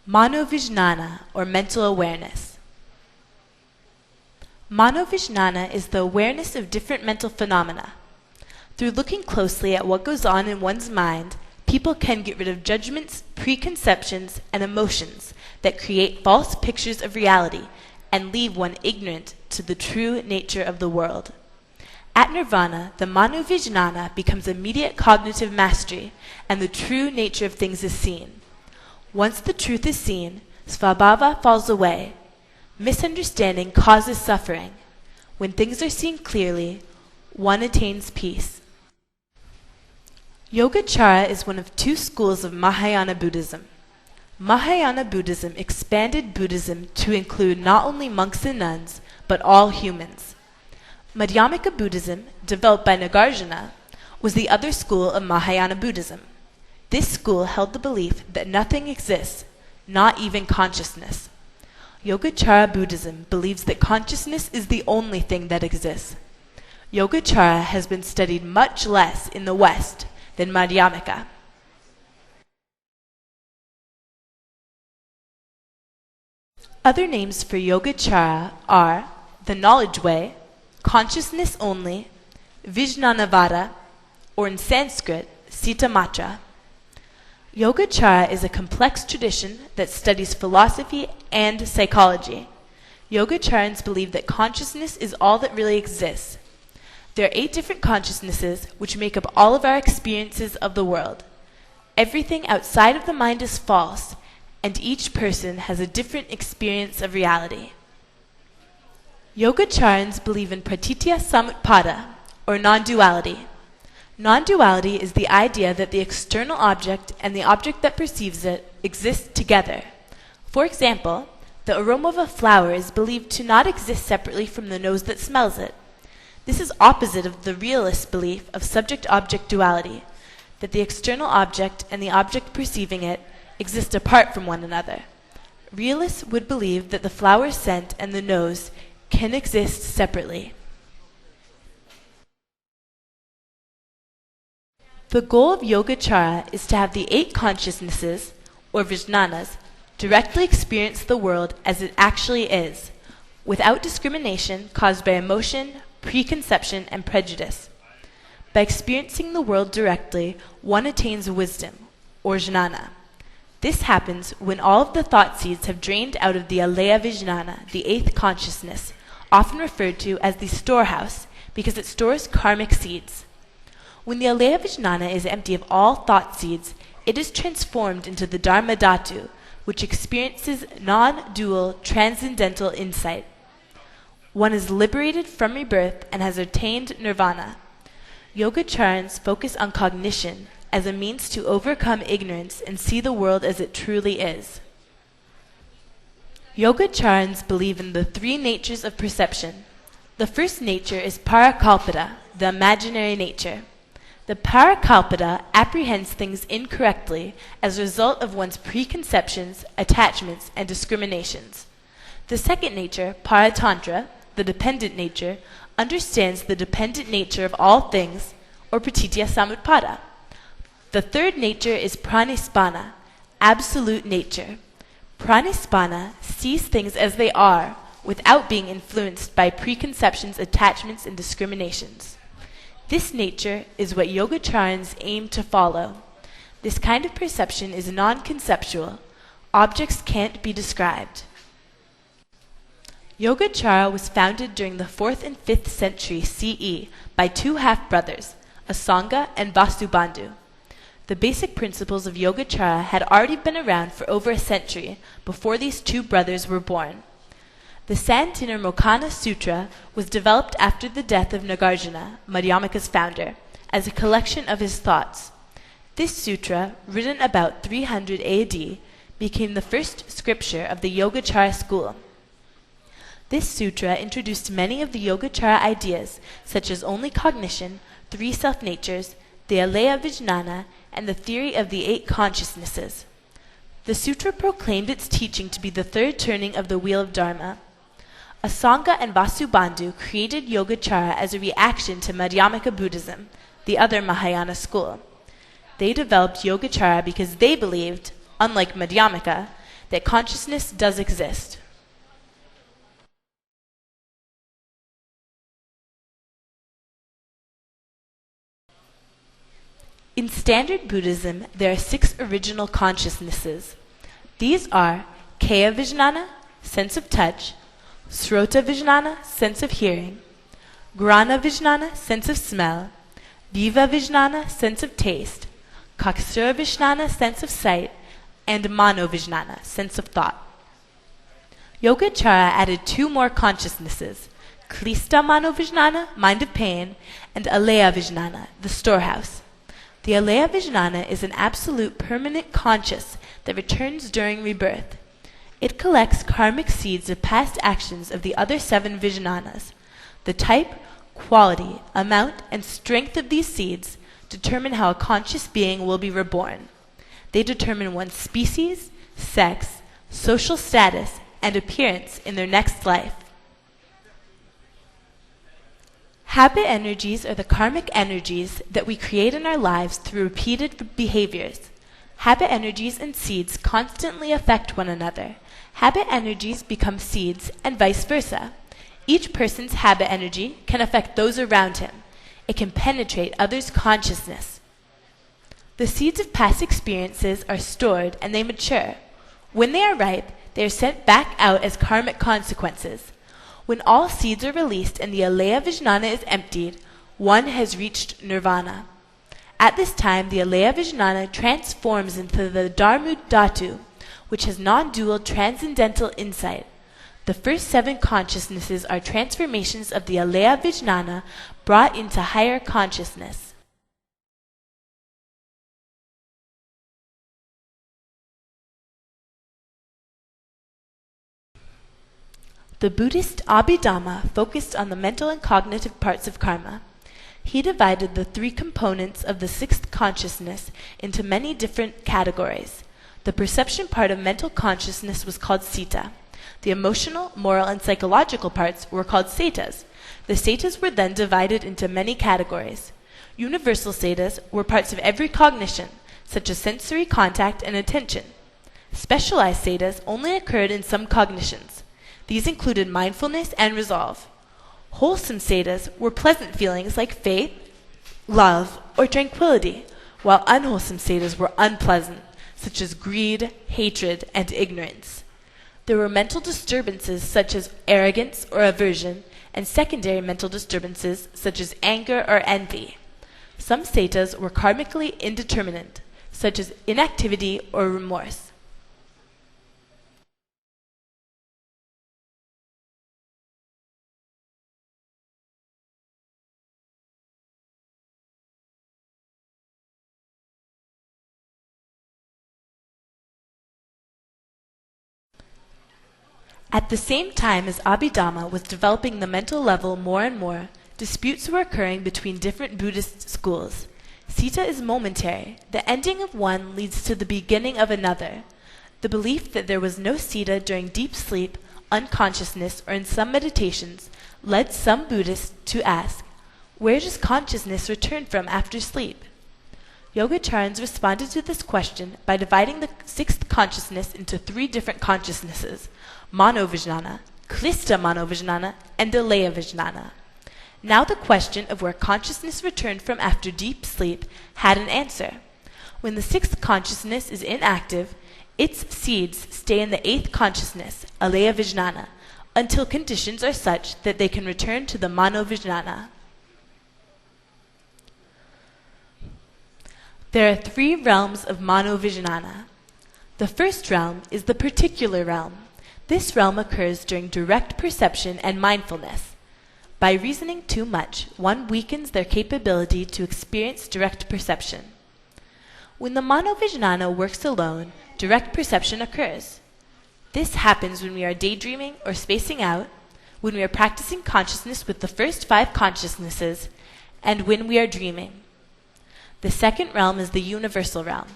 Manovijnana, or mental awareness. Manovijnana is the awareness of different mental phenomena. Through looking closely at what goes on in one's mind, people can get rid of judgments, preconceptions, and emotions that create false pictures of reality and leave one ignorant to the true nature of the world. At nirvana, the Manovijnana becomes immediate cognitive mastery, and the true nature of things is seen. Once the truth is seen, svabhava falls away. Misunderstanding causes suffering. When things are seen clearly, one attains peace. Yogachara is one of two schools of Mahayana Buddhism. Mahayana Buddhism expanded Buddhism to include not only monks and nuns, but all humans. Madhyamaka Buddhism, developed by Nagarjuna, was the other school of Mahayana Buddhism. This school held the belief that nothing exists, not even consciousness. Yogachara Buddhism believes that consciousness is the only thing that exists. Yogachara has been studied much less in the West than Madhyamaka. Other names for Yogachara are the knowledge way, consciousness only, Vijnanavada, or in Sanskrit, Sita Matra. Yogachara is a complex tradition that studies philosophy and psychology. Yogacharans believe that consciousness is all that really exists. There are 8 different consciousnesses which make up all of our experiences of the world. Everything outside of the mind is false, and each person has a different experience of reality. Yogacharans believe in pratitya samutpada, or non-duality. Non-duality is the idea that the external object and the object that perceives it exist together. For example, the aroma of a flower is believed to not exist separately from the nose that smells it. This is opposite of the realist belief of subject-object duality, that the external object and the object perceiving it exist apart from one another. Realists would believe that the flower's scent and the nose can exist separately. The goal of Yogachara is to have the 8 consciousnesses, or Vijnanas, directly experience the world as it actually is, without discrimination caused by emotion, preconception, and prejudice. By experiencing the world directly, one attains wisdom, or jnana. This happens when all of the thought seeds have drained out of the aleya vijnana, the 8th consciousness, often referred to as the storehouse, because it stores karmic seeds. When the aleya vijnana is empty of all thought seeds, it is transformed into the dharma dhatu, which experiences non-dual transcendental insight. One is liberated from rebirth and has attained nirvana. Yogacharans focus on cognition as a means to overcome ignorance and see the world as it truly is. Yogacharans believe in the 3 natures of perception. The first nature is parakalpada, the imaginary nature. The parakalpada apprehends things incorrectly as a result of one's preconceptions, attachments, and discriminations. The second nature, paratantra, the dependent nature, understands the dependent nature of all things, or pratitya samutpada. The third nature is pranispana, absolute nature. Pranispana sees things as they are, without being influenced by preconceptions, attachments, and discriminations. This nature is what Yogacharans aim to follow. This kind of perception is non-conceptual. Objects can't be described. Yogachara was founded during the 4th and 5th century CE by 2 half-brothers, Asanga and Vasubandhu. The basic principles of Yogachara had already been around for over a century before these 2 brothers were born. The Santinirmocana Sutra was developed after the death of Nagarjuna, Madhyamaka's founder, as a collection of his thoughts. This sutra, written about 300 AD, became the first scripture of the Yogachara school. This sutra introduced many of the Yogachara ideas, such as only cognition, 3 self-natures, the aleya vijnana, and the theory of the 8 consciousnesses. The sutra proclaimed its teaching to be the 3rd turning of the wheel of Dharma. Asanga and Vasubandhu created Yogachara as a reaction to Madhyamaka Buddhism, the other Mahayana school. They developed Yogachara because they believed, unlike Madhyamaka, that consciousness does exist. In standard Buddhism, there are 6 original consciousnesses. These are Kaya Vijnana, sense of touch, Srota Vijnana, sense of hearing, Grana Vijnana, sense of smell, Viva Vijnana, sense of taste, Kaksura Vijnana, sense of sight, and Manovijnana, sense of thought. Yogachara added 2 more consciousnesses, Klista Manovijnana, mind of pain, and Alaya Vijnana, the storehouse. The Alaya Vijnana is an absolute permanent conscious that returns during rebirth. It collects karmic seeds of past actions of the other 7 Vijnanas. The type, quality, amount, and strength of these seeds determine how a conscious being will be reborn. They determine one's species, sex, social status, and appearance in their next life. Habit energies are the karmic energies that we create in our lives through repeated behaviors. Habit energies and seeds constantly affect one another. Habit energies become seeds and vice versa. Each person's habit energy can affect those around him. It can penetrate others' consciousness. The seeds of past experiences are stored and they mature. When they are ripe, they are sent back out as karmic consequences. When all seeds are released and the Alaya Vijnana is emptied, one has reached nirvana. At this time, the Alaya Vijnana transforms into the Dharmu Dhatu, which has non-dual transcendental insight. The first 7 consciousnesses are transformations of the Alaya Vijnana brought into higher consciousness. The Buddhist Abhidharma focused on the mental and cognitive parts of karma. He divided the 3 components of the 6th consciousness into many different categories. The perception part of mental consciousness was called Citta. The emotional, moral, and psychological parts were called Cetas. The Cetas were then divided into many categories. Universal Cetas were parts of every cognition, such as sensory contact and attention. Specialized Cetas only occurred in some cognitions. These included mindfulness and resolve. Wholesome Cetas were pleasant feelings like faith, love, or tranquility, while unwholesome Cetas were unpleasant, such as greed, hatred, and ignorance. There were mental disturbances such as arrogance or aversion, and secondary mental disturbances such as anger or envy. Some Cetas were karmically indeterminate, such as inactivity or remorse. At the same time as Abhidharma was developing the mental level more and more, disputes were occurring between different Buddhist schools. Citta is momentary. The ending of one leads to the beginning of another. The belief that there was no citta during deep sleep, unconsciousness, or in some meditations led some Buddhists to ask, where does consciousness return from after sleep? Yogacharans responded to this question by dividing the 6th consciousness into 3 different consciousnesses, Manovijnana, Klista Manovijnana, and Alaya Vijnana. Now the question of where consciousness returned from after deep sleep had an answer. When the 6th consciousness is inactive, its seeds stay in the 8th consciousness, Alaya Vijnana, until conditions are such that they can return to the Manovijnana. There are 3 realms of Manovijnana. The first realm is the particular realm. This realm occurs during direct perception and mindfulness. By reasoning too much, one weakens their capability to experience direct perception. When the Manovijnana works alone, direct perception occurs. This happens when we are daydreaming or spacing out, when we are practicing consciousness with the first 5 consciousnesses, and when we are dreaming. The second realm is the universal realm.